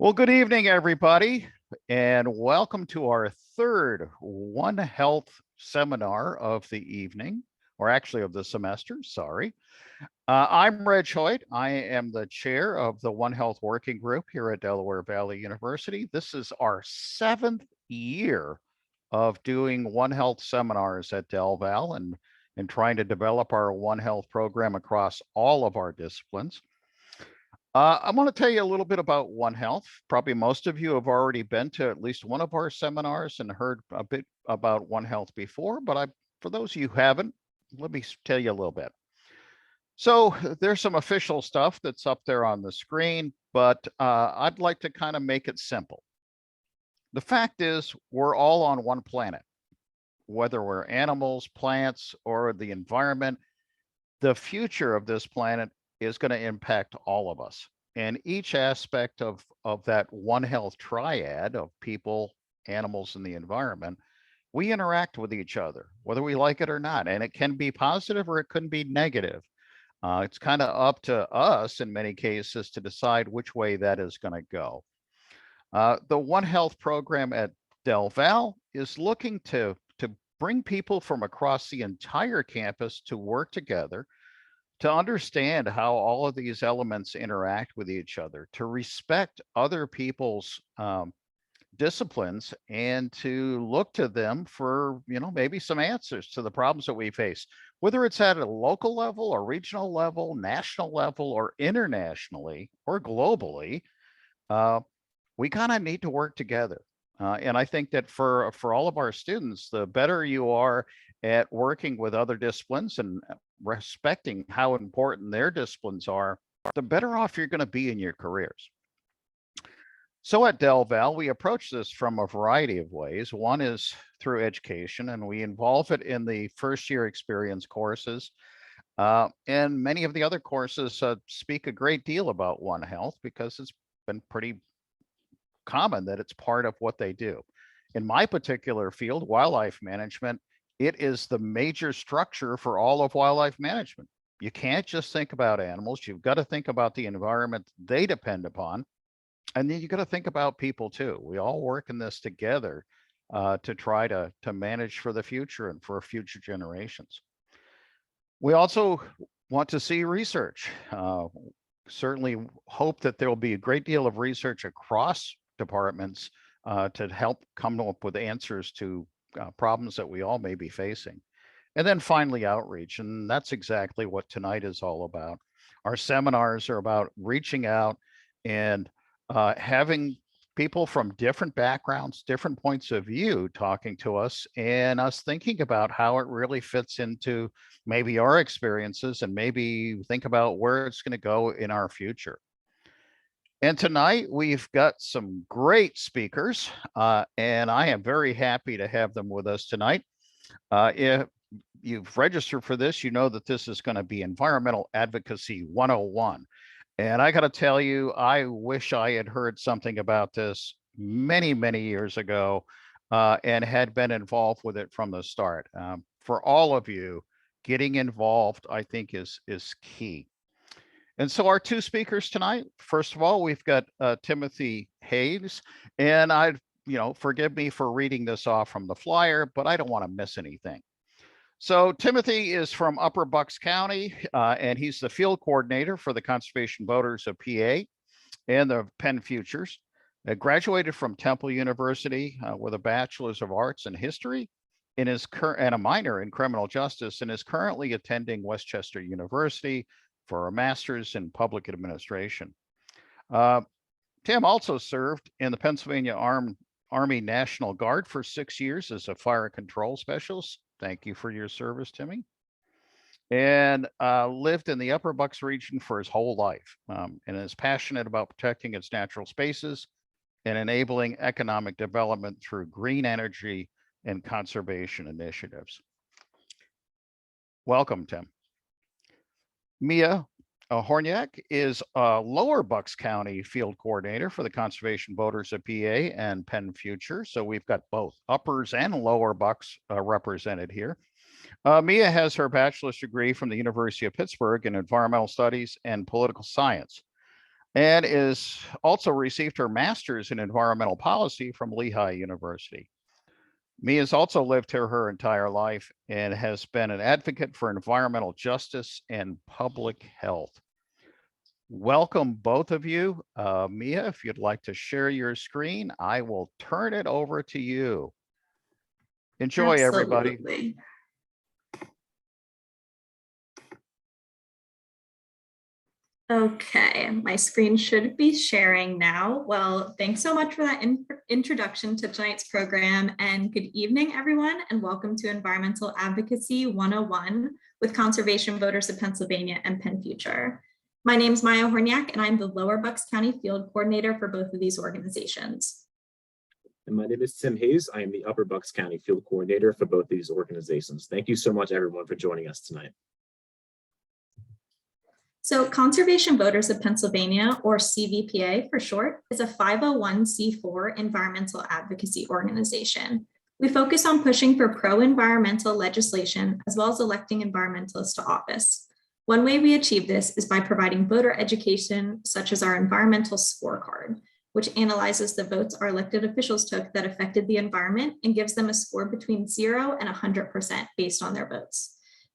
Well, good evening, everybody, and welcome to our third One Health seminar of the evening, or actually of the semester, sorry. I'm Reg Hoyt. I am the chair of the One Health Working Group here at Delaware Valley University. This is our 7th year of doing One Health seminars at DelVal and trying to develop our One Health program across all of our disciplines. I want to tell you a little bit about One Health. Probably most of you have already been to at least one of our seminars and heard a bit about One Health before, but for those of you who haven't, let me tell you a little bit. So there's some official stuff that's up there on the screen, but I'd like to kind of make it simple. The fact is, we're all on one planet, whether we're animals, plants, or the environment. The future of this planet is going to impact all of us. And each aspect of that One Health triad of people, animals, and the environment, we interact with each other, whether we like it or not. And it can be positive or it can be negative. It's kind of up to us in many cases to decide which way that is going to go. The One Health program at DelVal is looking to bring people from across the entire campus to work together to understand how all of these elements interact with each other, to respect other people's disciplines, and to look to them for, maybe some answers to the problems that we face, whether it's at a local level or regional level, national level, or internationally or globally. We kind of need to work together. And I think that for all of our students, the better you are at working with other disciplines and respecting how important their disciplines are, the better off you're going to be in your careers. So at DelVal, we approach this from a variety of ways. One is through education, and we involve it in the first year experience courses. And many of the other courses speak a great deal about One Health because it's been pretty common that it's part of what they do. In my particular field, wildlife management, it is the major structure for all of wildlife management. You can't just think about animals. You've got to think about the environment they depend upon. And then you got to think about people too. We all work in this together to try to manage for the future and for future generations. We also want to see research. Certainly hope that there will be a great deal of research across departments to help come up with answers to problems that we all may be facing. And then finally, outreach. And that's exactly what tonight is all about. Our seminars are about reaching out and having people from different backgrounds, different points of view talking to us, and us thinking about how it really fits into maybe our experiences and maybe think about where it's going to go in our future. And tonight we've got some great speakers, and I am very happy to have them with us tonight. If you've registered for this, you know that this is going to be Environmental Advocacy 101. And I got to tell you, I wish I had heard something about this many, many years ago and had been involved with it from the start. For all of you, getting involved, I think, is key. And so our two speakers tonight, first of all, we've got Timothy Hayes, and forgive me for reading this off from the flyer, but I don't want to miss anything. So Timothy is from Upper Bucks County, and he's the field coordinator for the Conservation Voters of PA and the PennFutures. Graduated from Temple University with a Bachelor's of Arts in History and a minor in Criminal Justice, and is currently attending Westchester University for a Master's in Public Administration. Tim also served in the Pennsylvania Army National Guard for 6 years as a fire control specialist. Thank you for your service, Timmy. And lived in the Upper Bucks region for his whole life, and is passionate about protecting its natural spaces and enabling economic development through green energy and conservation initiatives. Welcome, Tim. Miah Hornyak is a Lower Bucks County field coordinator for the Conservation Voters of PA and PennFuture. So we've got both uppers and lower Bucks represented here. Miah has her bachelor's degree from the University of Pittsburgh in environmental studies and political science. and is also received her master's in environmental policy from Lehigh University. Miah has also lived here her entire life and has been an advocate for environmental justice and public health. Welcome, both of you. Miah, if you'd like to share your screen, I will turn it over to you. Enjoy, everybody. Absolutely. Okay, my screen should be sharing now. Well, thanks so much for that introduction to tonight's program, and good evening, everyone, and welcome to Environmental Advocacy 101 with Conservation Voters of Pennsylvania and PennFuture. My name is Miah Hornyak, and I'm the Lower Bucks County Field Coordinator for both of these organizations. And my name is Tim Hayes. I am the Upper Bucks County Field Coordinator for both these organizations. Thank you so much, everyone, for joining us tonight. So Conservation Voters of Pennsylvania, or CVPA for short, is a 501c4 environmental advocacy organization. We focus on pushing for pro-environmental legislation as well as electing environmentalists to office. One way we achieve this is by providing voter education, such as our environmental scorecard, which analyzes the votes our elected officials took that affected the environment and gives them a score between 0 and 100% based on their votes.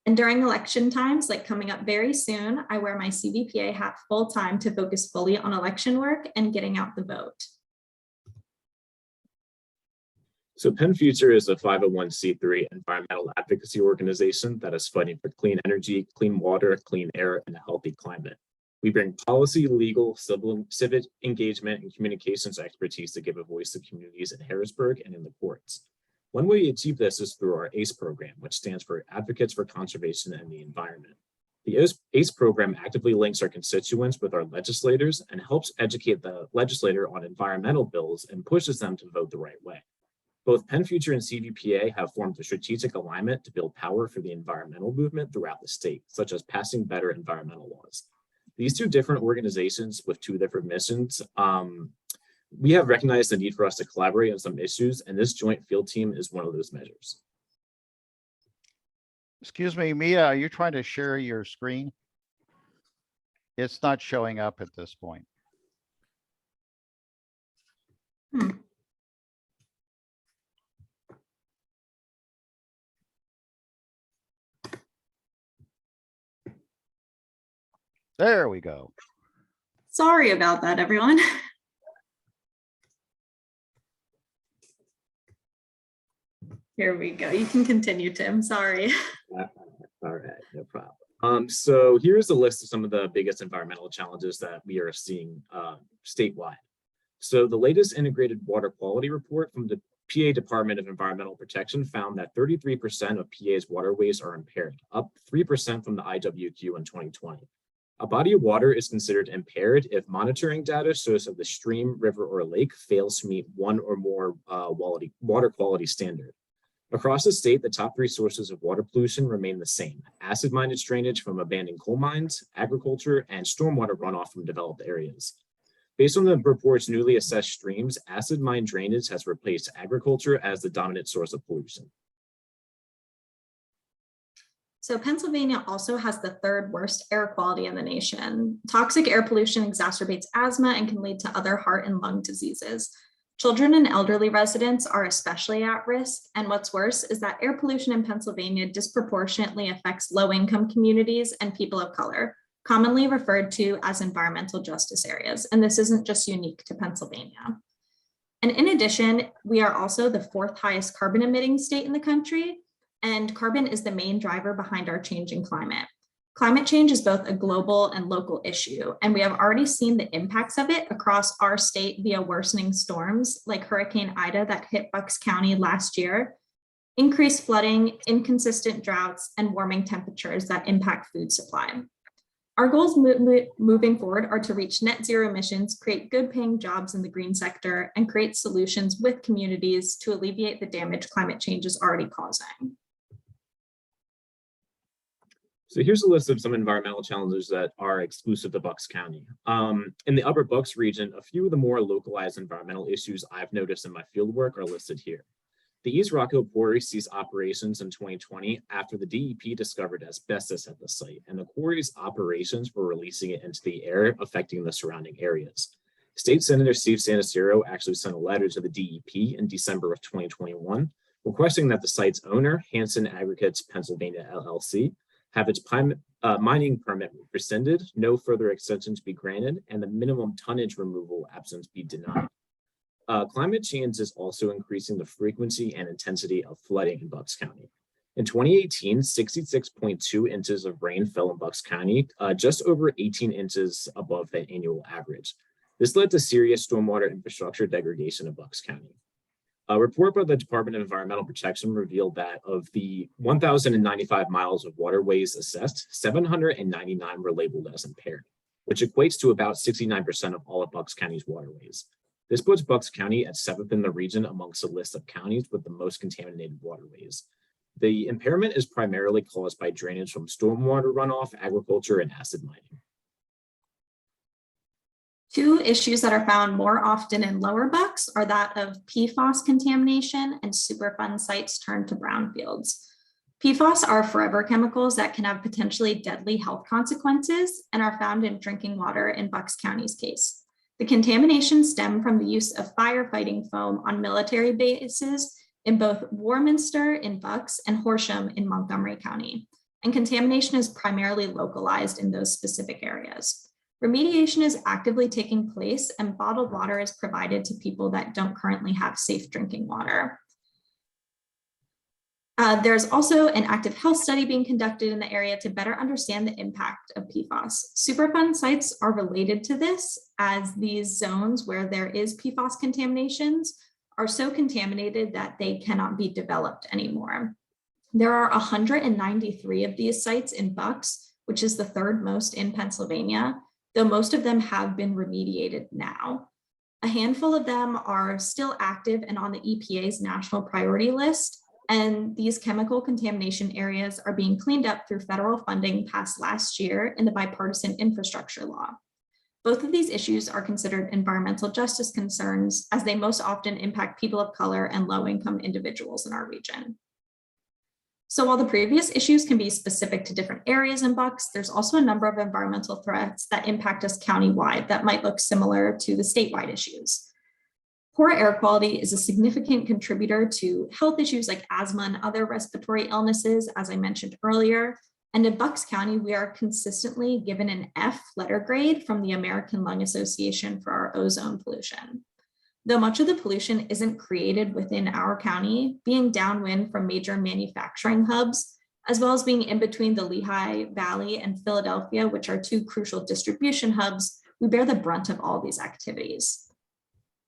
And during election times, like coming up very soon, I wear my CVPA hat full time to focus fully on election work and getting out the vote. So PennFuture is a 501c3 environmental advocacy organization that is fighting for clean energy, clean water, clean air, and a healthy climate. We bring policy, legal, civic engagement, and communications expertise to give a voice to communities in Harrisburg and in the courts. One way we achieve this is through our ACE program, which stands for Advocates for Conservation and the Environment. The ACE program actively links our constituents with our legislators and helps educate the legislator on environmental bills and pushes them to vote the right way. Both PennFuture and CVPA have formed a strategic alignment to build power for the environmental movement throughout the state, such as passing better environmental laws. These two different organizations with two different missions, we have recognized the need for us to collaborate on some issues, and this joint field team is one of those measures. Excuse me, Miah, are you trying to share your screen? It's not showing up at this point. There we go. Sorry about that, everyone. Here we go. You can continue, Tim. Sorry. All right, no problem. So here's a list of some of the biggest environmental challenges that we are seeing statewide. So the latest integrated water quality report from the PA Department of Environmental Protection found that 33% of PA's waterways are impaired, up 3% from the IWQ in 2020. A body of water is considered impaired if monitoring data shows that the stream, river, or lake fails to meet one or more water quality standard. Across the state, the top three sources of water pollution remain the same: acid mine drainage from abandoned coal mines, agriculture, and stormwater runoff from developed areas. Based on the report's newly assessed streams, acid mine drainage has replaced agriculture as the dominant source of pollution. So Pennsylvania also has the third worst air quality in the nation. Toxic air pollution exacerbates asthma and can lead to other heart and lung diseases. Children and elderly residents are especially at risk. And what's worse is that air pollution in Pennsylvania disproportionately affects low-income communities and people of color, commonly referred to as environmental justice areas. And this isn't just unique to Pennsylvania. And in addition, we are also the fourth highest carbon emitting state in the country. And carbon is the main driver behind our changing climate. Climate change is both a global and local issue, and we have already seen the impacts of it across our state via worsening storms like Hurricane Ida that hit Bucks County last year, increased flooding, inconsistent droughts, and warming temperatures that impact food supply. Our goals moving forward are to reach net zero emissions, create good paying jobs in the green sector, and create solutions with communities to alleviate the damage climate change is already causing. So here's a list of some environmental challenges that are exclusive to Bucks County. In the Upper Bucks region, a few of the more localized environmental issues I've noticed in my fieldwork are listed here. The East Rocco quarry ceased operations in 2020 after the DEP discovered asbestos at the site, and the quarry's operations were releasing it into the air, affecting the surrounding areas. State Senator Steve Sanacero actually sent a letter to the DEP in December of 2021, requesting that the site's owner, Hanson Aggregates Pennsylvania LLC, have its mining permit rescinded, no further extensions be granted, and the minimum tonnage removal absence be denied. Climate change is also increasing the frequency and intensity of flooding in Bucks County. In 2018, 66.2 inches of rain fell in Bucks County, just over 18 inches above the annual average. This led to serious stormwater infrastructure degradation in Bucks County. A report by the Department of Environmental Protection revealed that of the 1,095 miles of waterways assessed, 799 were labeled as impaired, which equates to about 69% of all of Bucks County's waterways. This puts Bucks County at 7th in the region amongst a list of counties with the most contaminated waterways. The impairment is primarily caused by drainage from stormwater runoff, agriculture, and acid mining. Two issues that are found more often in lower Bucks are that of PFAS contamination and Superfund sites turned to brownfields. PFAS are forever chemicals that can have potentially deadly health consequences and are found in drinking water in Bucks County's case. The contamination stemmed from the use of firefighting foam on military bases in both Warminster in Bucks and Horsham in Montgomery County, and contamination is primarily localized in those specific areas. Remediation is actively taking place and bottled water is provided to people that don't currently have safe drinking water. There's also an active health study being conducted in the area to better understand the impact of PFAS. Superfund sites are related to this, as these zones where there is PFAS contaminations are so contaminated that they cannot be developed anymore. There are 193 of these sites in Bucks, which is the third most in Pennsylvania, though most of them have been remediated now. A handful of them are still active and on the EPA's national priority list, and these chemical contamination areas are being cleaned up through federal funding passed last year in the bipartisan infrastructure law. Both of these issues are considered environmental justice concerns, as they most often impact people of color and low-income individuals in our region. So while the previous issues can be specific to different areas in Bucks, there's also a number of environmental threats that impact us countywide that might look similar to the statewide issues. Poor air quality is a significant contributor to health issues like asthma and other respiratory illnesses, as I mentioned earlier. And in Bucks County, we are consistently given an F letter grade from the American Lung Association for our ozone pollution. Though much of the pollution isn't created within our county, being downwind from major manufacturing hubs, as well as being in between the Lehigh Valley and Philadelphia, which are two crucial distribution hubs, we bear the brunt of all these activities.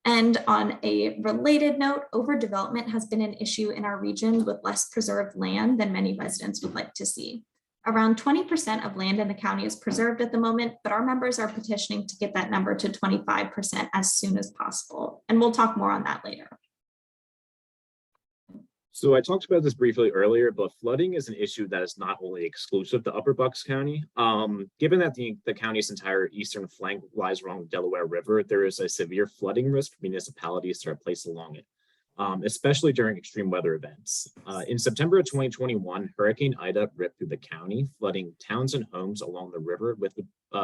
And on a related note, overdevelopment has been an issue in our region with less preserved land than many residents would like to see. Around 20% of land in the county is preserved at the moment, but our members are petitioning to get that number to 25% as soon as possible. And we'll talk more on that later. So I talked about this briefly earlier, but flooding is an issue that is not only exclusive to Upper Bucks County. Given that the county's entire eastern flank lies along the Delaware River, there is a severe flooding risk for municipalities that are placed along it, especially during extreme weather events. In September of 2021, Hurricane Ida ripped through the county, flooding towns and homes along the river with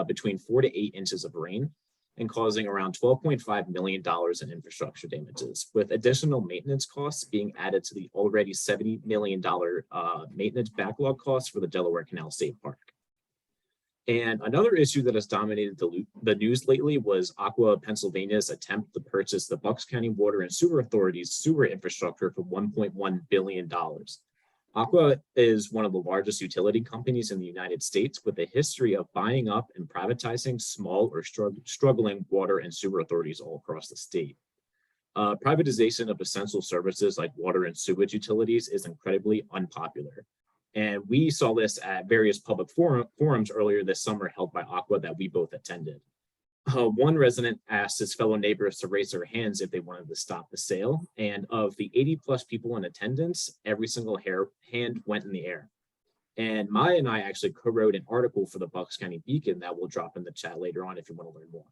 between 4 to 8 inches of rain, and causing around $12.5 million in infrastructure damages, with additional maintenance costs being added to the already $70 million maintenance backlog costs for the Delaware Canal State Park. And another issue that has dominated the news lately was Aqua Pennsylvania's attempt to purchase the Bucks County Water and Sewer Authority's sewer infrastructure for $1.1 billion. Aqua is one of the largest utility companies in the United States with a history of buying up and privatizing small or struggling water and sewer authorities all across the state. Privatization of essential services like water and sewage utilities is incredibly unpopular. And we saw this at various public forums earlier this summer held by Aqua that we both attended. One resident asked his fellow neighbors to raise their hands if they wanted to stop the sale. And of the 80+ people in attendance, every single hand went in the air. And Miah and I actually co-wrote an article for the Bucks County Beacon that we'll drop in the chat later on if you want to learn more.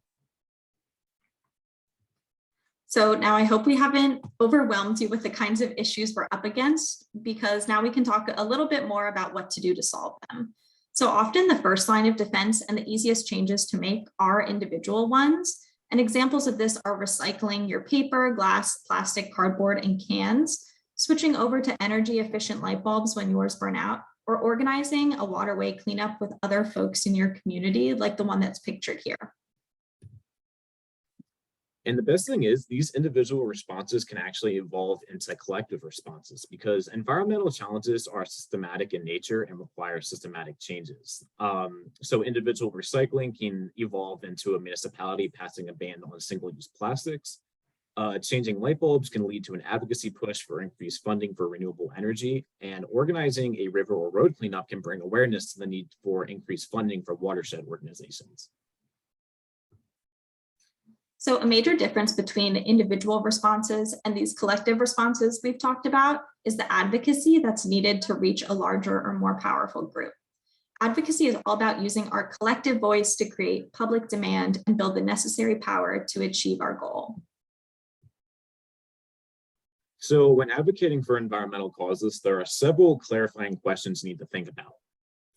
So now I hope we haven't overwhelmed you with the kinds of issues we're up against, because now we can talk a little bit more about what to do to solve them. So often the first line of defense and the easiest changes to make are individual ones. And examples of this are recycling your paper, glass, plastic, cardboard, and cans, switching over to energy efficient light bulbs when yours burn out, or organizing a waterway cleanup with other folks in your community, like the one that's pictured here. And the best thing is these individual responses can actually evolve into collective responses, because environmental challenges are systematic in nature and require systematic changes. So individual recycling can evolve into a municipality passing a ban on single-use plastics. Changing light bulbs can lead to an advocacy push for increased funding for renewable energy, and organizing a river or road cleanup can bring awareness to the need for increased funding for watershed organizations. So a major difference between individual responses and these collective responses we've talked about is the advocacy that's needed to reach a larger or more powerful group. Advocacy is all about using our collective voice to create public demand and build the necessary power to achieve our goal. So when advocating for environmental causes, there are several clarifying questions you need to think about.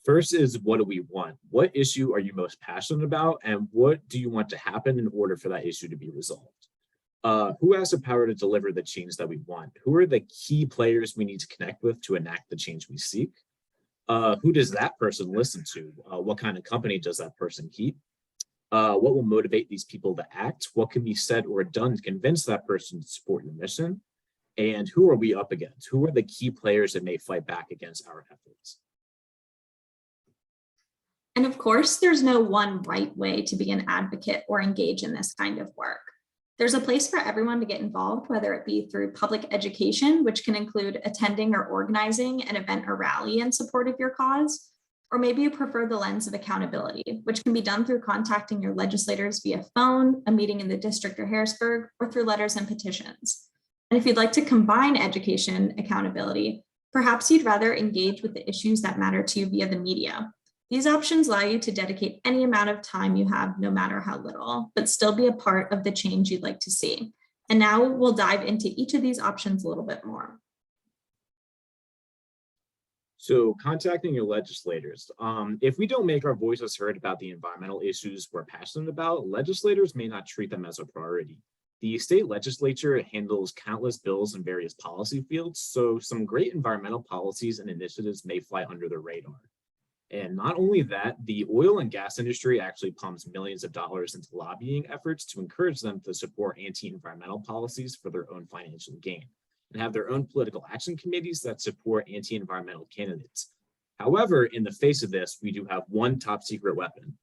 First is, what do we want? What issue are you most passionate about? And what do you want to happen in order for that issue to be resolved? Who has the power to deliver the change that we want? Who are the key players we need to connect with to enact the change we seek? Who does that person listen to? What kind of company does that person keep? What will motivate these people to act? What can be said or done to convince that person to support your mission? And who are we up against? Who are the key players that may fight back against our efforts? And of course, there's no one right way to be an advocate or engage in this kind of work. There's a place for everyone to get involved, whether it be through public education, which can include attending or organizing an event or rally in support of your cause, or maybe you prefer the lens of accountability, which can be done through contacting your legislators via phone, a meeting in the district or Harrisburg, or through letters and petitions. And if you'd like to combine education and accountability, perhaps you'd rather engage with the issues that matter to you via the media. These options allow you to dedicate any amount of time you have, no matter how little, but still be a part of the change you'd like to see. And now we'll dive into each of these options a little bit more. So contacting your legislators. If we don't make our voices heard about the environmental issues we're passionate about, legislators may not treat them as a priority. The state legislature handles countless bills in various policy fields, so some great environmental policies and initiatives may fly under the radar. And not only that, the oil and gas industry actually pumps millions of dollars into lobbying efforts to encourage them to support anti-environmental policies for their own financial gain, and have their own political action committees that support anti-environmental candidates. However, in the face of this, we do have one top secret weapon.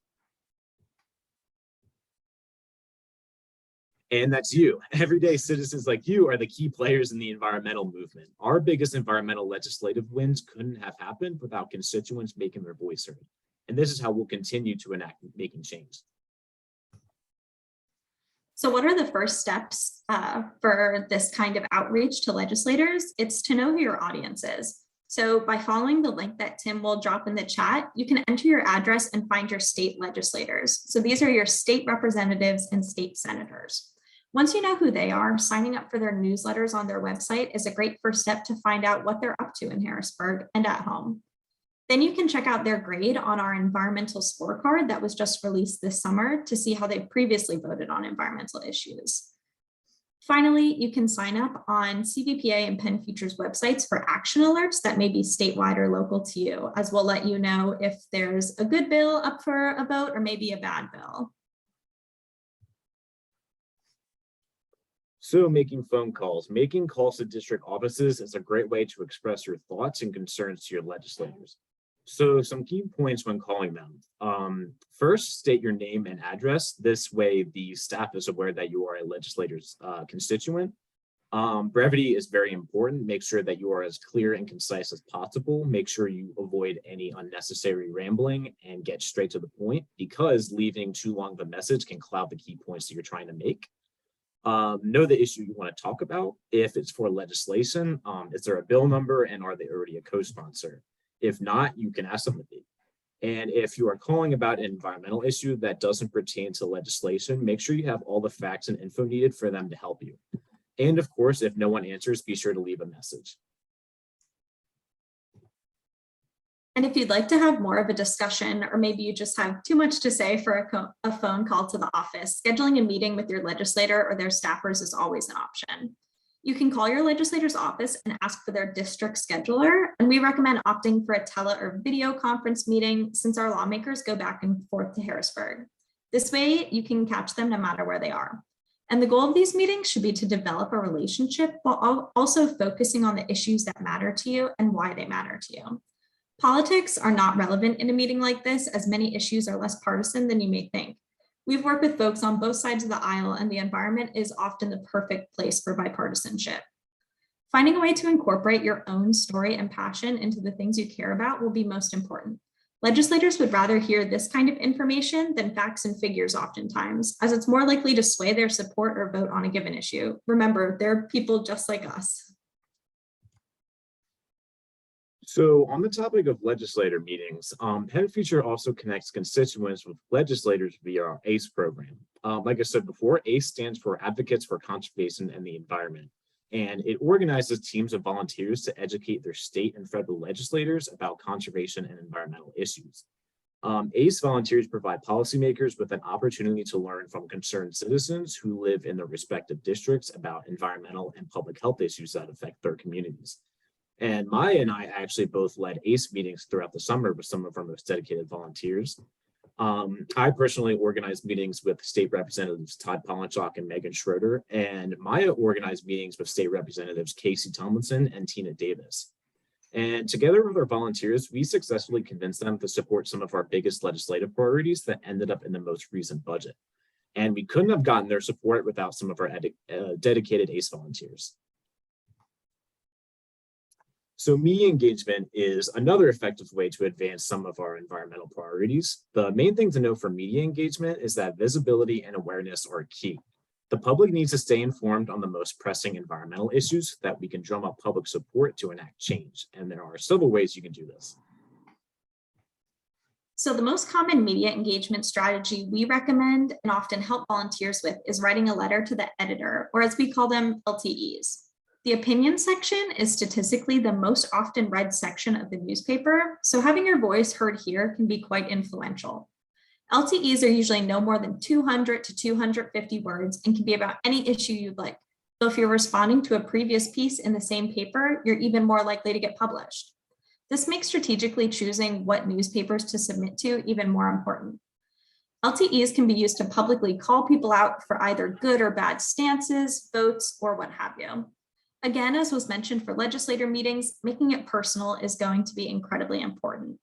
And that's you. Everyday citizens like you are the key players in the environmental movement. Our biggest environmental legislative wins couldn't have happened without constituents making their voice heard. And this is how we'll continue to enact making change. So what are the first steps for this kind of outreach to legislators? It's to know who your audience is. So by following the link that Tim will drop in the chat, you can enter your address and find your state legislators. So these are your state representatives and state senators. Once you know who they are, signing up for their newsletters on their website is a great first step to find out what they're up to in Harrisburg and at home. Then you can check out their grade on our environmental scorecard that was just released this summer to see how they previously voted on environmental issues. Finally, you can sign up on CVPA and PennFuture's websites for action alerts that may be statewide or local to you, as we'll let you know if there's a good bill up for a vote or maybe a bad bill. So making phone calls. Making calls to district offices is a great way to express your thoughts and concerns to your legislators. So some key points when calling them. First, state your name and address. This way the staff is aware that you are a legislator's constituent. Brevity is very important. Make sure that you are as clear and concise as possible. Make sure you avoid any unnecessary rambling and get straight to the point, because leaving too long of a message can cloud the key points that you're trying to make. Know the issue you want to talk about. If it's for legislation, is there a bill number and are they already a co-sponsor? If not, you can ask them to be. And if you are calling about an environmental issue that doesn't pertain to legislation, make sure you have all the facts and info needed for them to help you. And of course, if no one answers, be sure to leave a message. And if you'd like to have more of a discussion, or maybe you just have too much to say for a phone call to the office, scheduling a meeting with your legislator or their staffers is always an option. You can call your legislator's office and ask for their district scheduler, and we recommend opting for a tele or video conference meeting since our lawmakers go back and forth to Harrisburg. This way, you can catch them no matter where they are. And the goal of these meetings should be to develop a relationship while also focusing on the issues that matter to you and why they matter to you. Politics are not relevant in a meeting like this, as many issues are less partisan than you may think. We've worked with folks on both sides of the aisle, and the environment is often the perfect place for bipartisanship. Finding a way to incorporate your own story and passion into the things you care about will be most important. Legislators would rather hear this kind of information than facts and figures oftentimes, as it's more likely to sway their support or vote on a given issue. Remember, they're people just like us. So on the topic of legislator meetings, PennFuture also connects constituents with legislators via our ACE program. Like I said before, ACE stands for Advocates for Conservation and the Environment, and it organizes teams of volunteers to educate their state and federal legislators about conservation and environmental issues. ACE volunteers provide policymakers with an opportunity to learn from concerned citizens who live in their respective districts about environmental and public health issues that affect their communities. And Miah and I actually both led ACE meetings throughout the summer with some of our most dedicated volunteers. I personally organized meetings with state representatives Todd Polinchok and Megan Schroeder, and Miah organized meetings with state representatives Casey Tomlinson and Tina Davis. And together with our volunteers, we successfully convinced them to support some of our biggest legislative priorities that ended up in the most recent budget. And we couldn't have gotten their support without some of our dedicated ACE volunteers. So media engagement is another effective way to advance some of our environmental priorities. The main thing to know for media engagement is that visibility and awareness are key. The public needs to stay informed on the most pressing environmental issues so that we can drum up public support to enact change. And there are several ways you can do this. So the most common media engagement strategy we recommend and often help volunteers with is writing a letter to the editor, or as we call them, LTEs. The opinion section is statistically the most often read section of the newspaper, so having your voice heard here can be quite influential. LTEs are usually no more than 200 to 250 words and can be about any issue you'd like. So if you're responding to a previous piece in the same paper, you're even more likely to get published. This makes strategically choosing what newspapers to submit to even more important. LTEs can be used to publicly call people out for either good or bad stances, votes, or what have you. Again, as was mentioned for legislator meetings, making it personal is going to be incredibly important.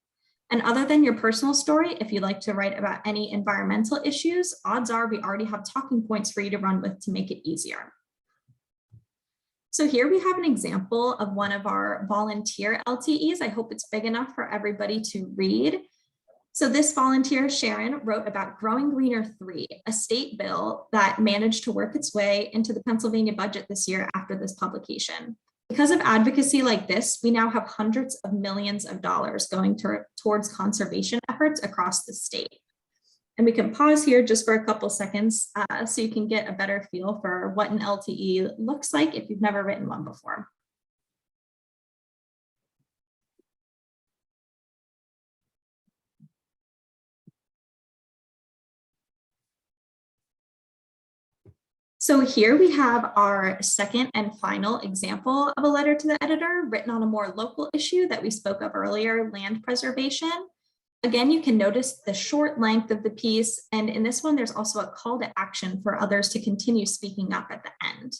And other than your personal story, if you'd like to write about any environmental issues, odds are we already have talking points for you to run with to make it easier. So here we have an example of one of our volunteer LTEs. I hope it's big enough for everybody to read. So this volunteer, Sharon, wrote about Growing Greener 3, a state bill that managed to work its way into the Pennsylvania budget this year after this publication. Because of advocacy like this, we now have hundreds of millions of dollars going towards conservation efforts across the state. And we can pause here just for a couple seconds so you can get a better feel for what an LTE looks like if you've never written one before. So here we have our second and final example of a letter to the editor written on a more local issue that we spoke of earlier, land preservation. Again, you can notice the short length of the piece, and in this one, there's also a call to action for others to continue speaking up at the end.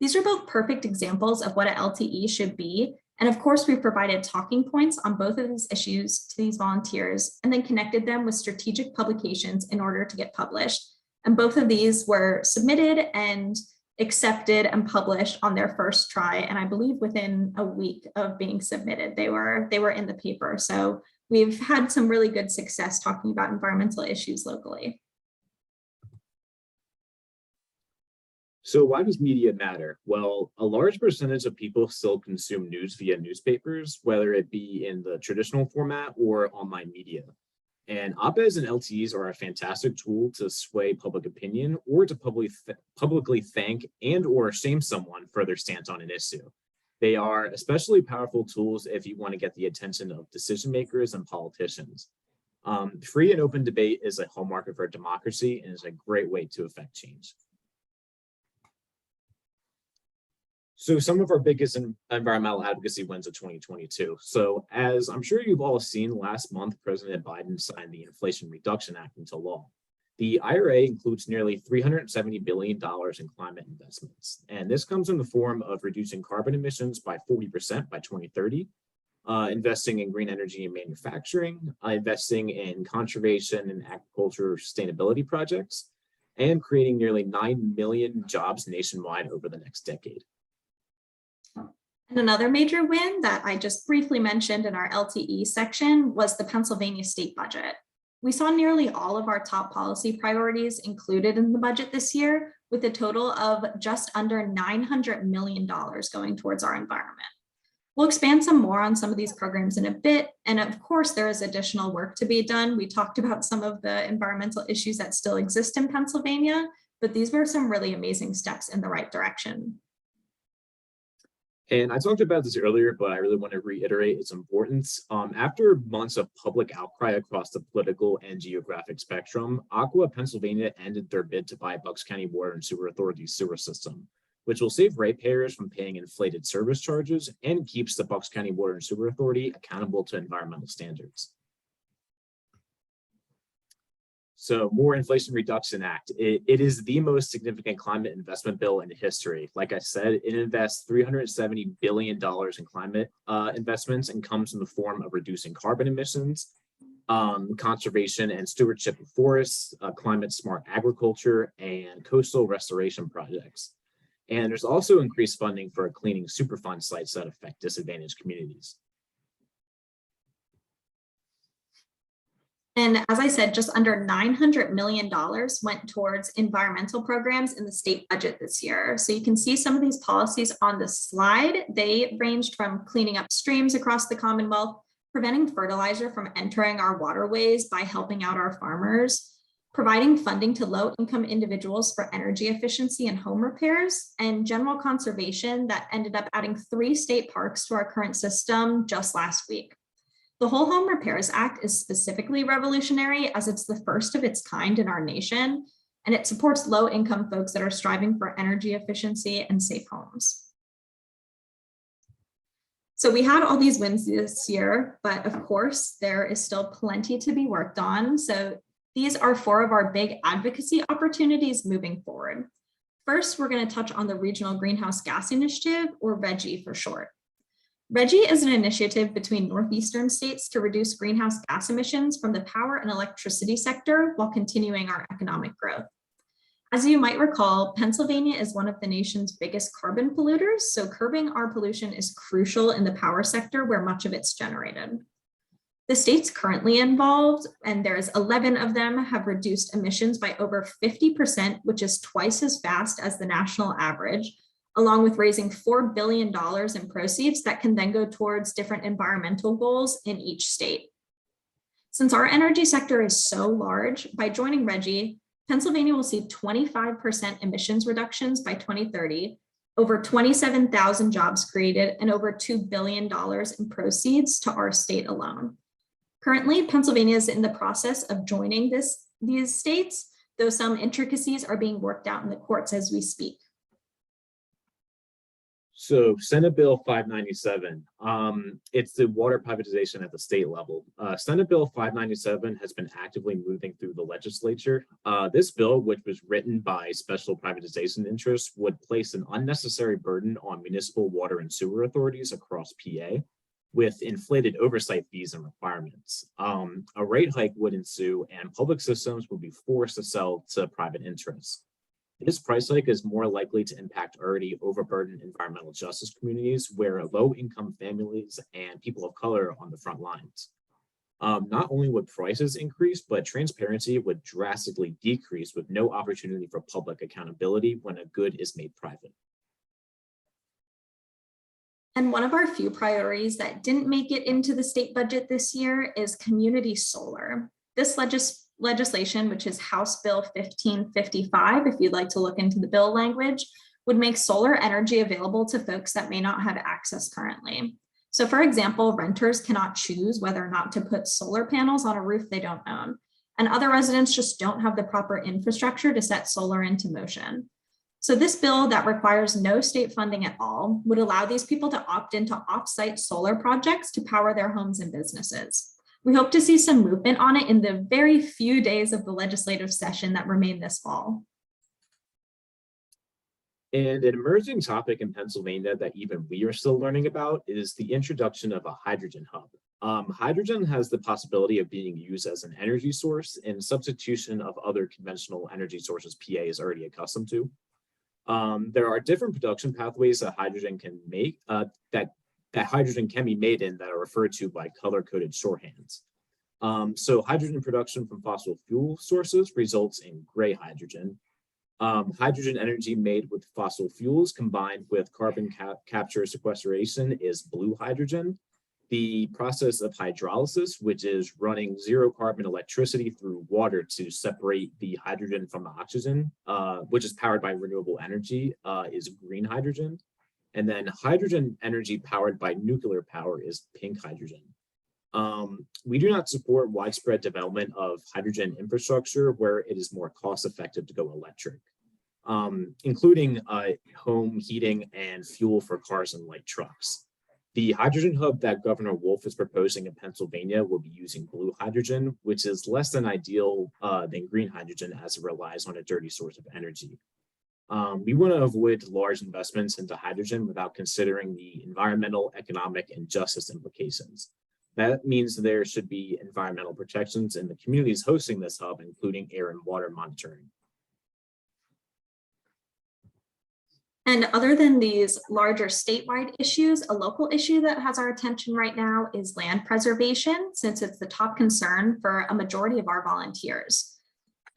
These are both perfect examples of what an LTE should be, and of course, we provided talking points on both of these issues to these volunteers, and then connected them with strategic publications in order to get published. And both of these were submitted and accepted and published on their first try. And I believe within a week of being submitted, they were in the paper. So we've had some really good success talking about environmental issues locally. So why does media matter? Well, a large percentage of people still consume news via newspapers, whether it be in the traditional format or online media. And op-eds and LTEs are a fantastic tool to sway public opinion or to publicly thank and or shame someone for their stance on an issue. They are especially powerful tools if you want to get the attention of decision makers and politicians. Free and open debate is a hallmark of our democracy and is a great way to affect change. So some of our biggest environmental advocacy wins of 2022. So as I'm sure you've all seen, last month, President Biden signed the Inflation Reduction Act into law. The IRA includes nearly $370 billion in climate investments. And this comes in the form of reducing carbon emissions by 40% by 2030, investing in green energy and manufacturing, investing in conservation and agriculture sustainability projects, and creating nearly 9 million jobs nationwide over the next decade. And another major win that I just briefly mentioned in our LTE section was the Pennsylvania state budget. We saw nearly all of our top policy priorities included in the budget this year, with a total of just under $900 million going towards our environment. We'll expand some more on some of these programs in a bit. And of course, there is additional work to be done. We talked about some of the environmental issues that still exist in Pennsylvania, but these were some really amazing steps in the right direction. And I talked about this earlier, but I really want to reiterate its importance. After months of public outcry across the political and geographic spectrum, Aqua Pennsylvania ended their bid to buy Bucks County Water and Sewer Authority's sewer system, which will save ratepayers from paying inflated service charges and keeps the Bucks County Water and Sewer Authority accountable to environmental standards. So more Inflation Reduction Act. It is the most significant climate investment bill in history. Like I said, it invests $370 billion in climate investments and comes in the form of reducing carbon emissions, conservation and stewardship of forests, climate smart agriculture, and coastal restoration projects. And there's also increased funding for cleaning Superfund sites that affect disadvantaged communities. And as I said, just under $900 million went towards environmental programs in the state budget this year. So you can see some of these policies on the slide. They ranged from cleaning up streams across the Commonwealth, preventing fertilizer from entering our waterways by helping out our farmers, providing funding to low-income individuals for energy efficiency and home repairs, and general conservation that ended up adding 3 state parks to our current system just last week. The Whole Home Repairs Act is specifically revolutionary as it's the first of its kind in our nation, and it supports low-income folks that are striving for energy efficiency and safe homes. So we had all these wins this year, but of course, there is still plenty to be worked on. So these are 4 of our big advocacy opportunities moving forward. First, we're going to touch on the Regional Greenhouse Gas Initiative, or RGGI for short. RGGI is an initiative between northeastern states to reduce greenhouse gas emissions from the power and electricity sector while continuing our economic growth. As you might recall, Pennsylvania is one of the nation's biggest carbon polluters, so curbing our pollution is crucial in the power sector where much of it's generated. The states currently involved, and there's 11 of them, have reduced emissions by over 50%, which is twice as fast as the national average, along with raising $4 billion in proceeds that can then go towards different environmental goals in each state. Since our energy sector is so large, by joining RGGI, Pennsylvania will see 25% emissions reductions by 2030, over 27,000 jobs created, and over $2 billion in proceeds to our state alone. Currently, Pennsylvania is in the process of joining these states, though some intricacies are being worked out in the courts as we speak. So Senate Bill 597, it's the water privatization at the state level. Senate Bill 597 has been actively moving through the legislature. This bill, which was written by special privatization interests, would place an unnecessary burden on municipal water and sewer authorities across PA with inflated oversight fees and requirements. A rate hike would ensue and public systems would be forced to sell to private interests. This price hike is more likely to impact already overburdened environmental justice communities where low-income families and people of color are on the front lines. Not only would prices increase, but transparency would drastically decrease with no opportunity for public accountability when a good is made private. And one of our few priorities that didn't make it into the state budget this year is community solar. This legislation, which is House Bill 1555, if you'd like to look into the bill language, would make solar energy available to folks that may not have access currently. So for example, renters cannot choose whether or not to put solar panels on a roof they don't own, and other residents just don't have the proper infrastructure to set solar into motion. So this bill that requires no state funding at all would allow these people to opt into off-site solar projects to power their homes and businesses. We hope to see some movement on it in the very few days of the legislative session that remain this fall. And an emerging topic in Pennsylvania that even we are still learning about is the introduction of a hydrogen hub. Hydrogen has the possibility of being used as an energy source in substitution of other conventional energy sources PA is already accustomed to. There are different production pathways that hydrogen can make, that hydrogen can be made in that are referred to by color-coded shorthands. So hydrogen production from fossil fuel sources results in gray hydrogen. Hydrogen energy made with fossil fuels combined with carbon capture sequestration is blue hydrogen. The process of hydrolysis, which is running zero carbon electricity through water to separate the hydrogen from the oxygen, which is powered by renewable energy, is green hydrogen. And then hydrogen energy powered by nuclear power is pink hydrogen. We do not support widespread development of hydrogen infrastructure where it is more cost effective to go electric, including home heating and fuel for cars and light trucks. The hydrogen hub that Governor Wolf is proposing in Pennsylvania will be using blue hydrogen, which is less than ideal than green hydrogen as it relies on a dirty source of energy. We want to avoid large investments into hydrogen without considering the environmental, economic, and justice implications. That means there should be environmental protections in the communities hosting this hub, including air and water monitoring. And other than these larger statewide issues, a local issue that has our attention right now is land preservation, since it's the top concern for a majority of our volunteers.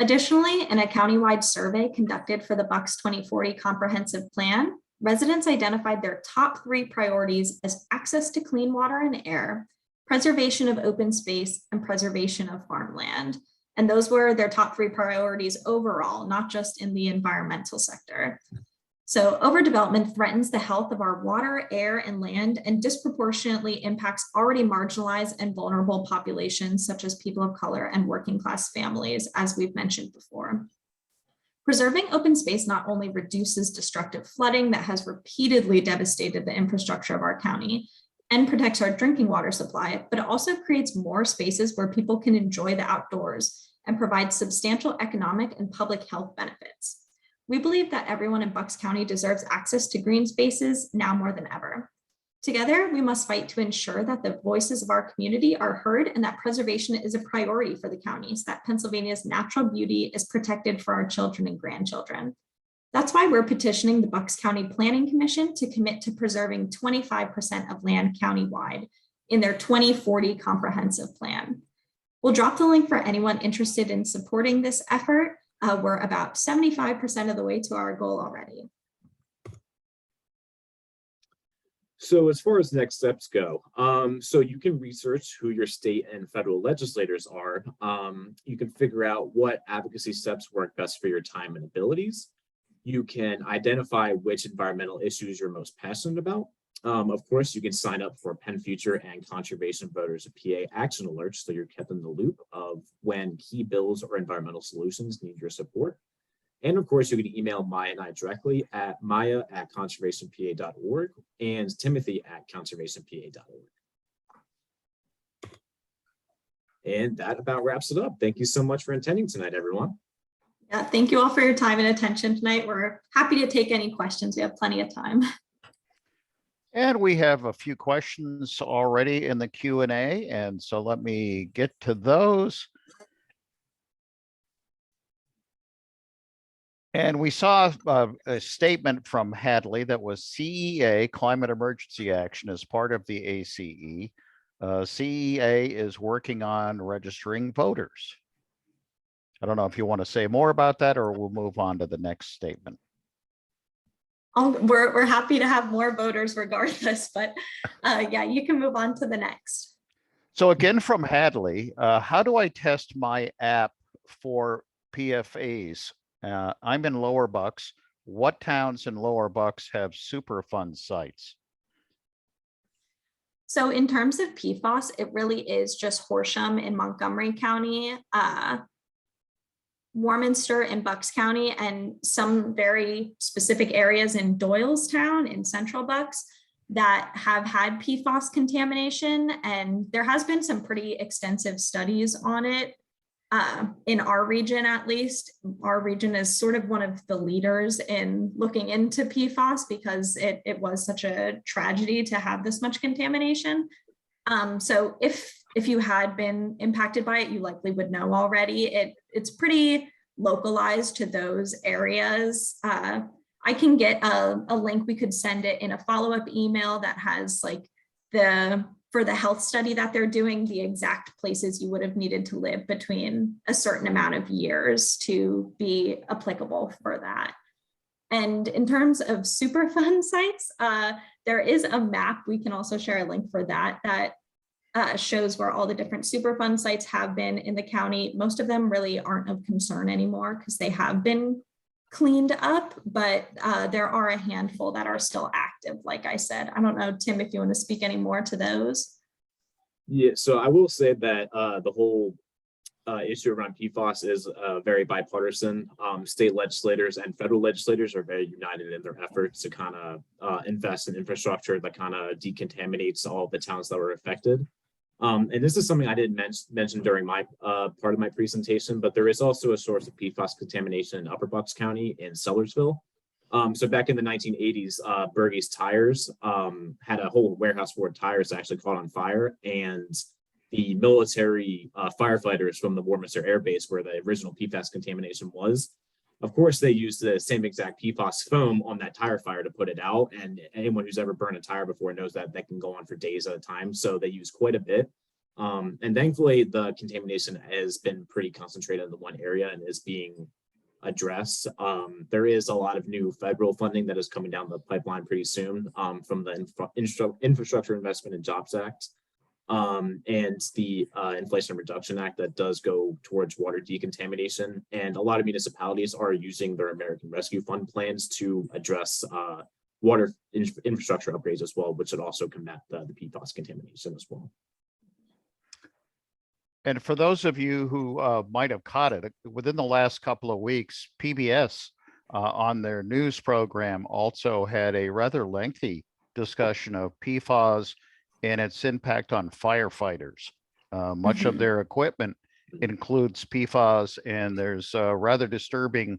Additionally, in a countywide survey conducted for the Bucks 2040 Comprehensive Plan, residents identified their top 3 priorities as access to clean water and air, preservation of open space, and preservation of farmland. And those were their top 3 priorities overall, not just in the environmental sector. So overdevelopment threatens the health of our water, air, and land, and disproportionately impacts already marginalized and vulnerable populations, such as people of color and working class families, as we've mentioned before. Preserving open space not only reduces destructive flooding that has repeatedly devastated the infrastructure of our county and protects our drinking water supply, but it also creates more spaces where people can enjoy the outdoors and provide substantial economic and public health benefits. We believe that everyone in Bucks County deserves access to green spaces now more than ever. Together, we must fight to ensure that the voices of our community are heard and that preservation is a priority for the county, so that Pennsylvania's natural beauty is protected for our children and grandchildren. That's why we're petitioning the Bucks County Planning Commission to commit to preserving 25% of land countywide in their 2040 comprehensive plan. We'll drop the link for anyone interested in supporting this effort. We're about 75% of the way to our goal already. So as far as next steps go, so you can research who your state and federal legislators are. You can figure out what advocacy steps work best for your time and abilities. You can identify which environmental issues you're most passionate about. Of course, you can sign up for PennFuture and Conservation Voters of PA action alerts so you're kept in the loop of when key bills or environmental solutions need your support. And of course, you can email Miah and I directly at miah@conservationpa.org and timothy@conservationpa.org. And that about wraps it up. Thank you so much for attending tonight, everyone. Yeah, thank you all for your time and attention tonight. We're happy to take any questions. We have plenty of time. And we have a few questions already in the Q&A, and so let me get to those. And we saw a statement from Hadley that was CEA, Climate Emergency Action, as part of the ACE. CEA is working on registering voters. I don't know if you want to say more about that, or we'll move on to the next statement. We're happy to have more voters regardless, but yeah, you can move on to the next. So again, from Hadley, how do I test my app for PFAs? I'm in Lower Bucks. What towns in Lower Bucks have Superfund sites? So in terms of PFAS, it really is just Horsham in Montgomery County, Warminster in Bucks County, and some very specific areas in Doylestown in Central Bucks that have had PFAS contamination. And there has been some pretty extensive studies on it in our region, at least. Our region is sort of one of the leaders in looking into PFAS because it was such a tragedy to have this much contamination. So if you had been impacted by it, you likely would know already. It's pretty localized to those areas. I can get a link. We could send it in a follow-up email that has like for the health study that they're doing, the exact places you would have needed to live between a certain amount of years to be applicable for that. And in terms of Superfund sites, there is a map. We can also share a link for that shows where all the different Superfund sites have been in the county. Most of them really aren't of concern anymore because they have been cleaned up, but there are a handful that are still active, like I said. I don't know, Tim, if you want to speak any more to those. Yeah, so I will say that the whole issue around PFAS is very bipartisan. State legislators and federal legislators are very united in their efforts to kind of invest in infrastructure that kind of decontaminates all of the towns that were affected. And this is something I didn't mention during my part of my presentation, but there is also a source of PFAS contamination in Upper Bucks County in Sellersville. So back in the 1980s, Bergey's Tires had a whole warehouse full of tires that actually caught on fire, and the military firefighters from the Warminster Air Base, where the original PFAS contamination was, of course, they used the same exact PFAS foam on that tire fire to put it out. And anyone who's ever burned a tire before knows that that can go on for days at a time. So they use quite a bit. And thankfully, the contamination has been pretty concentrated in the one area and is being addressed. There is a lot of new federal funding that is coming down the pipeline pretty soon from the Infrastructure Investment and Jobs Act. And the Inflation Reduction Act that does go towards water decontamination. And a lot of municipalities are using their American Rescue Fund plans to address water infrastructure upgrades as well, which would also combat the PFAS contamination as well. And for those of you who might have caught it, within the last couple of weeks, PBS on their news program also had a rather lengthy discussion of PFAS and its impact on firefighters. Much of their equipment includes PFAS, and there's rather disturbing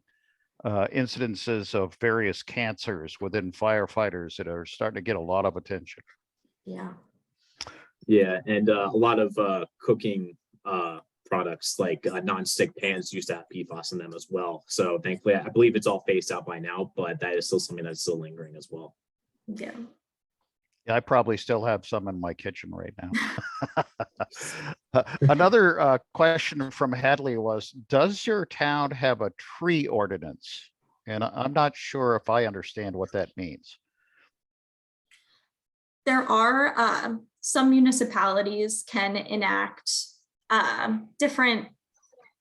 incidences of various cancers within firefighters that are starting to get a lot of attention. Yeah. Yeah, and a lot of cooking products like non-stick pans used to have PFAS in them as well. So thankfully, I believe it's all phased out by now, but that is still something that's still lingering as well. Yeah. I probably still have some in my kitchen right now. Another question from Hadley was, does your town have a tree ordinance? And I'm not sure if I understand what that means. There are some municipalities can enact different,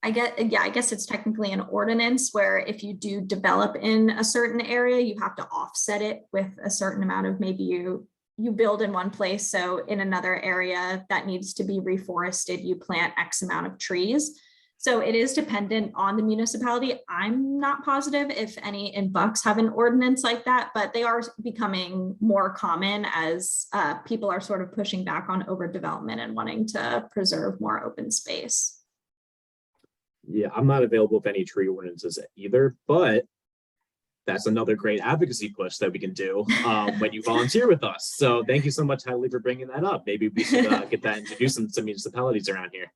I guess it's technically an ordinance where if you do develop in a certain area, you have to offset it with a certain amount of, maybe you build in one place, so in another area that needs to be reforested, you plant X amount of trees. So it is dependent on the municipality. I'm not positive if any in Bucks have an ordinance like that, but they are becoming more common as people are sort of pushing back on overdevelopment and wanting to preserve more open space. Yeah, I'm not available with any tree ordinances either, but that's another great advocacy push that we can do when you volunteer with us. So thank you so much, Hadley, for bringing that up. Maybe we should get that introduced in some municipalities around here.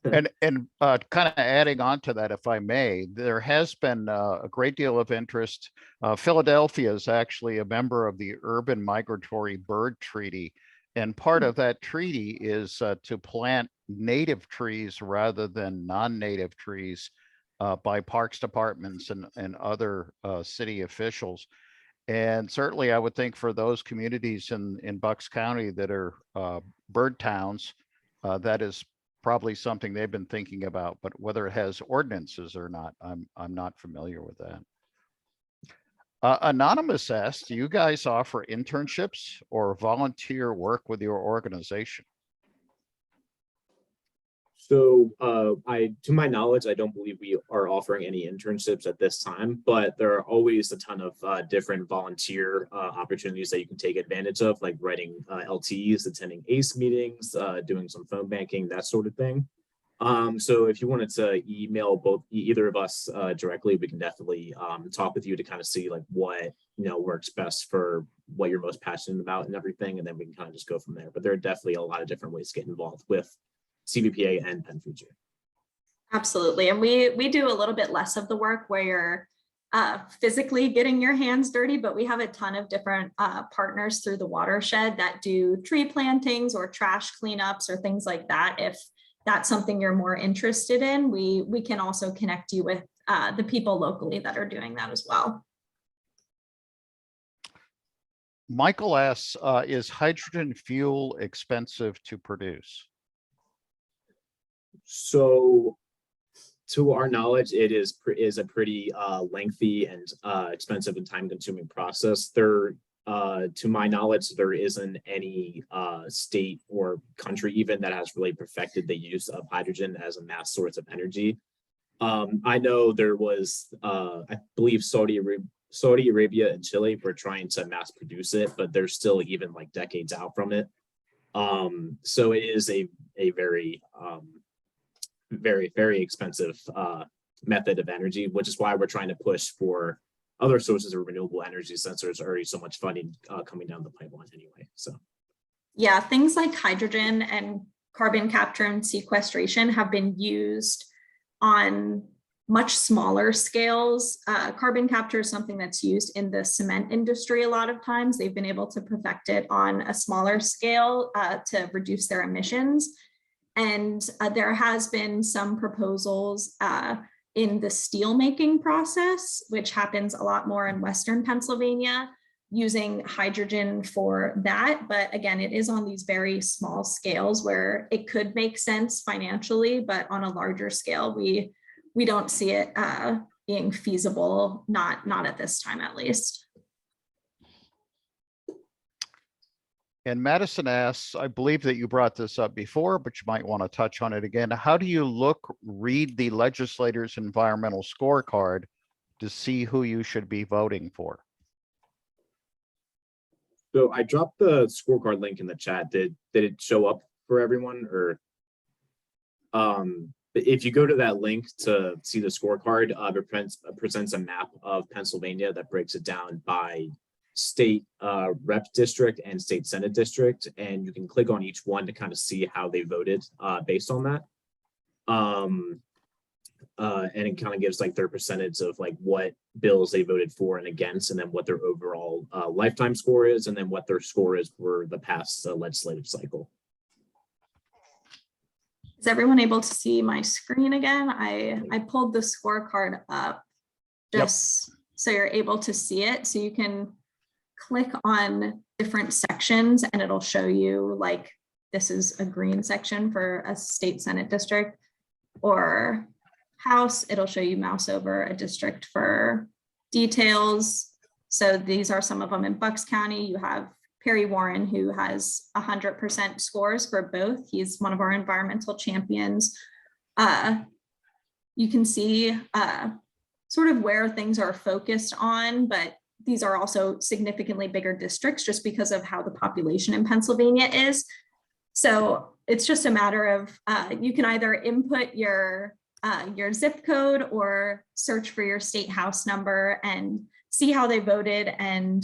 And kind of adding on to that, if I may, there has been a great deal of interest. Philadelphia is actually a member of the Urban Migratory Bird Treaty. And part of that treaty is to plant native trees rather than non-native trees by parks departments and other city officials. And certainly I would think for those communities in Bucks County that are bird towns, that is probably something they've been thinking about, but whether it has ordinances or not, I'm not familiar with that. Anonymous asks, do you guys offer internships or volunteer work with your organization? So to my knowledge, I don't believe we are offering any internships at this time, but there are always a ton of different volunteer opportunities that you can take advantage of, like writing LTs, attending ACE meetings, doing some phone banking, that sort of thing. So if you wanted to email either of us directly, we can definitely talk with you to kind of see like what works best for what you're most passionate about and everything, and then we can kind of just go from there. But there are definitely a lot of different ways to get involved with CVPA and PennFuture. Absolutely. And we do a little bit less of the work where you're physically getting your hands dirty, but we have a ton of different partners through the watershed that do tree plantings or trash cleanups or things like that. If that's something you're more interested in, we can also connect you with the people locally that are doing that as well. Michael asks, is hydrogen fuel expensive to produce? So to our knowledge, it is a pretty lengthy and expensive and time-consuming process. To my knowledge, there isn't any state or country even that has really perfected the use of hydrogen as a mass source of energy. I know there was, I believe Saudi Arabia and Chile were trying to mass produce it, but they're still even like decades out from it. So it is a very very expensive method of energy, which is why we're trying to push for other sources of renewable energy since there's already so much funding coming down the pipeline anyway. So yeah, things like hydrogen and carbon capture and sequestration have been used on much smaller scales. Carbon capture is something that's used in the cement industry a lot of times. They've been able to perfect it on a smaller scale to reduce their emissions. And there has been some proposals in the steel making process, which happens a lot more in Western Pennsylvania, using hydrogen for that. But again, it is on these very small scales where it could make sense financially, but on a larger scale, we don't see it being feasible, not at this time at least. And Madison asks, I believe that you brought this up before, but you might want to touch on it again. How do you read the legislators' environmental scorecard to see who you should be voting for? So I dropped the scorecard link in the chat. Did it show up for everyone, or if you go to that link to see the scorecard, it presents a map of Pennsylvania that breaks it down by state rep district and state senate district, and you can click on each one to kind of see how they voted based on that. And it kind of gives like their percentage of like what bills they voted for and against, and then what their overall lifetime score is, and then what their score is for the past legislative cycle. Is everyone able to see my screen again? I pulled the scorecard up just so you're able to see it. So you can click on different sections and it'll show you like this is a green section for a state senate district, or House, it'll show you mouse over a district for details. So these are some of them in Bucks County. You have Perry Warren, who has 100% scores for both. He's one of our environmental champions. You can see sort of where things are focused on, but these are also significantly bigger districts just because of how the population in Pennsylvania is. So it's just a matter of, you can either input your zip code or search for your state house number and see how they voted and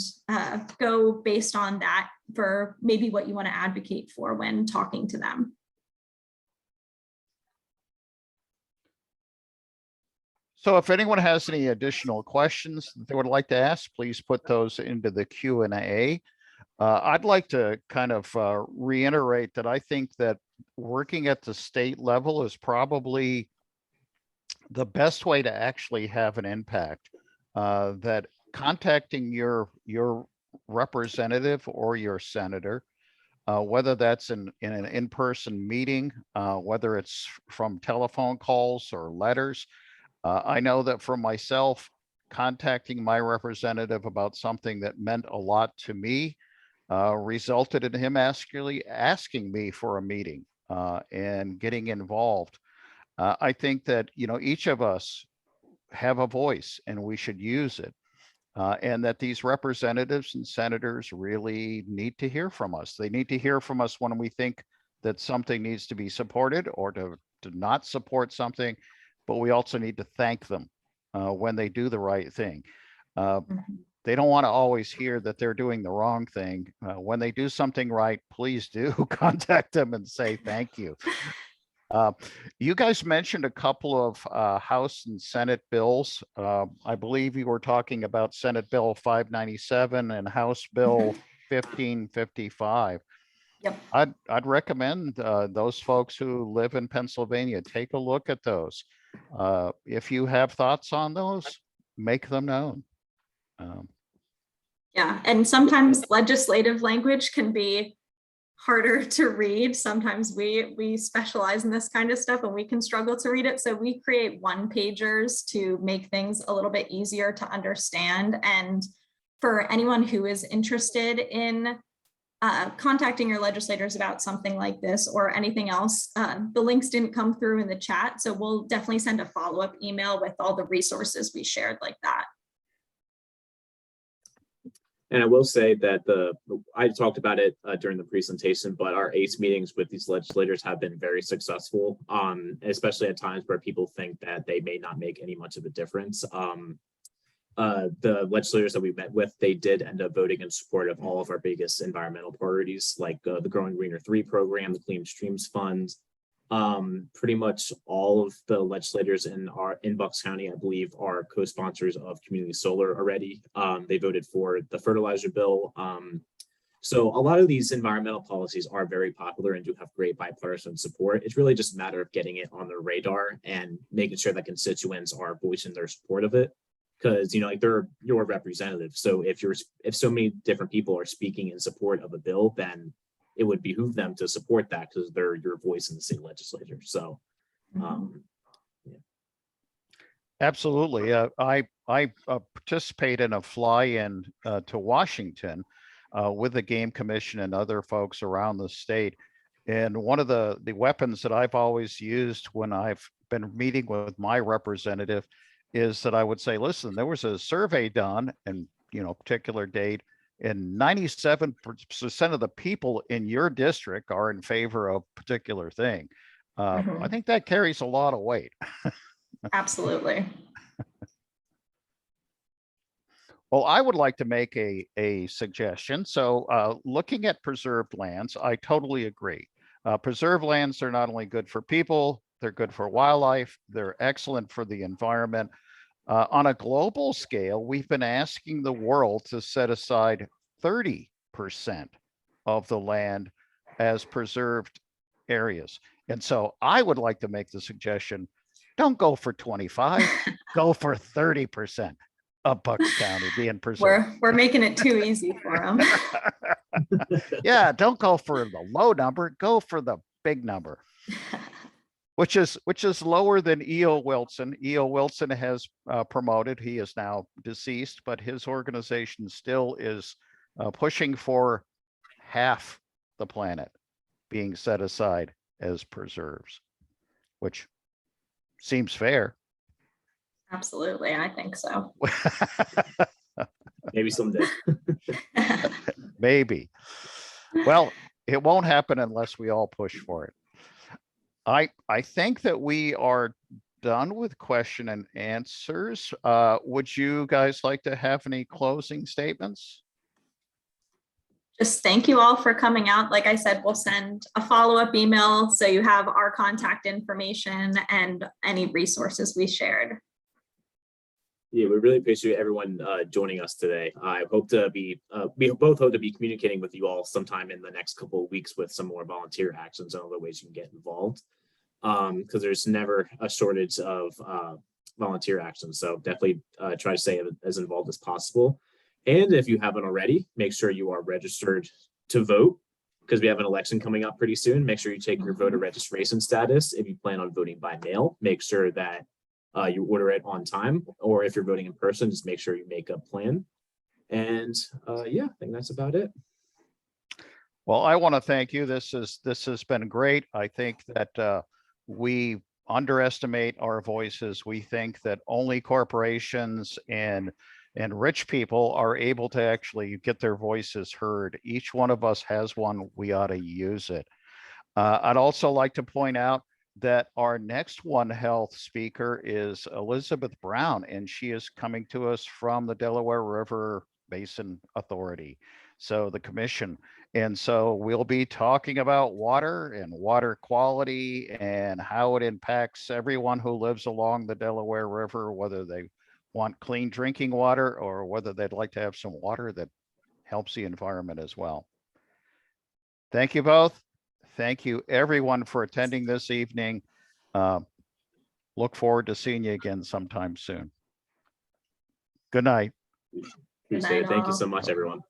go based on that for maybe what you want to advocate for when talking to them. So if anyone has any additional questions that they would like to ask, please put those into the Q&A. I'd like to kind of reiterate that I think that working at the state level is probably the best way to actually have an impact. That contacting your representative or your senator, whether that's in an in-person meeting, whether it's from telephone calls or letters. I know that for myself, contacting my representative about something that meant a lot to me resulted in him actually asking me for a meeting and getting involved. I think that, each of us have a voice and we should use it. And that these representatives and senators really need to hear from us. They need to hear from us when we think that something needs to be supported or to not support something, but we also need to thank them when they do the right thing. They don't want to always hear that they're doing the wrong thing. When they do something right, please do contact them and say thank you. You guys mentioned a couple of House and Senate bills. I believe you were talking about Senate Bill 597 and House Bill 1555. Yep. I'd recommend those folks who live in Pennsylvania take a look at those. If you have thoughts on those, make them known. Yeah, and sometimes legislative language can be harder to read. Sometimes we specialize in this kind of stuff and we can struggle to read it. So we create one-pagers to make things a little bit easier to understand. And for anyone who is interested in contacting your legislators about something like this or anything else, the links didn't come through in the chat. So we'll definitely send a follow-up email with all the resources we shared like that. And I will say that I talked about it during the presentation, but our ACE meetings with these legislators have been very successful, especially at times where people think that they may not make any much of a difference. The legislators that we met with, they did end up voting in support of all of our biggest environmental priorities, like the Growing Greener 3 program, the Clean Streams Fund. Pretty much all of the legislators in Bucks County, I believe, are co-sponsors of community solar already. They voted for the fertilizer bill. So a lot of these environmental policies are very popular and do have great bipartisan support. It's really just a matter of getting it on their radar and making sure that constituents are voicing their support of it. Because they're your representative. So if so many different people are speaking in support of a bill, then it would behoove them to support that because they're your voice in the state legislature. So, yeah. Absolutely. I participate in a fly-in to Washington with the Game Commission and other folks around the state. And one of the weapons that I've always used when I've been meeting with my representative is that I would say, listen, there was a survey done and, particular date, and 97% of the people in your district are in favor of a particular thing. I think that carries a lot of weight. Absolutely. Well, I would like to make a suggestion. So looking at preserved lands, I totally agree. Preserved lands are not only good for people, they're good for wildlife, they're excellent for the environment. On a global scale, we've been asking the world to set aside 30% of the land as preserved areas. And so I would like to make the suggestion, don't go for 25, go for 30% of Bucks County being preserved. We're making it too easy for them. Yeah, don't go for the low number, go for the big number. Which is lower than E.O. Wilson. E.O. Wilson has promoted, he is now deceased, but his organization still is pushing for half the planet being set aside as preserves, which seems fair. Absolutely, I think so. Maybe someday. Maybe. Well, it won't happen unless we all push for it. I think that we are done with question and answers. Would you guys like to have any closing statements? Just thank you all for coming out. Like I said, we'll send a follow-up email so you have our contact information and any resources we shared. Yeah, we really appreciate everyone joining us today. I hope to be, we both hope to be communicating with you all sometime in the next couple of weeks with some more volunteer actions and other ways you can get involved. Because there's never a shortage of volunteer action. So definitely try to stay as involved as possible. And if you haven't already, make sure you are registered to vote, because we have an election coming up pretty soon. Make sure you check your voter registration status. If you plan on voting by mail, make sure that you order it on time, or if you're voting in person, just make sure you make a plan. And yeah, I think that's about it. Well, I want to thank you. This has been great. I think that we underestimate our voices. We think that only corporations and rich people are able to actually get their voices heard. Each one of us has one. We ought to use it. I'd also like to point out that our next One Health speaker is Elizabeth Brown, and she is coming to us from the Delaware River Basin Authority, so the commission. And so we'll be talking about water and water quality and how it impacts everyone who lives along the Delaware River, whether they want clean drinking water or whether they'd like to have some water that helps the environment as well. Thank you both. Thank you everyone for attending this evening. Look forward to seeing you again sometime soon. Good night. Appreciate it. Thank you so much, everyone.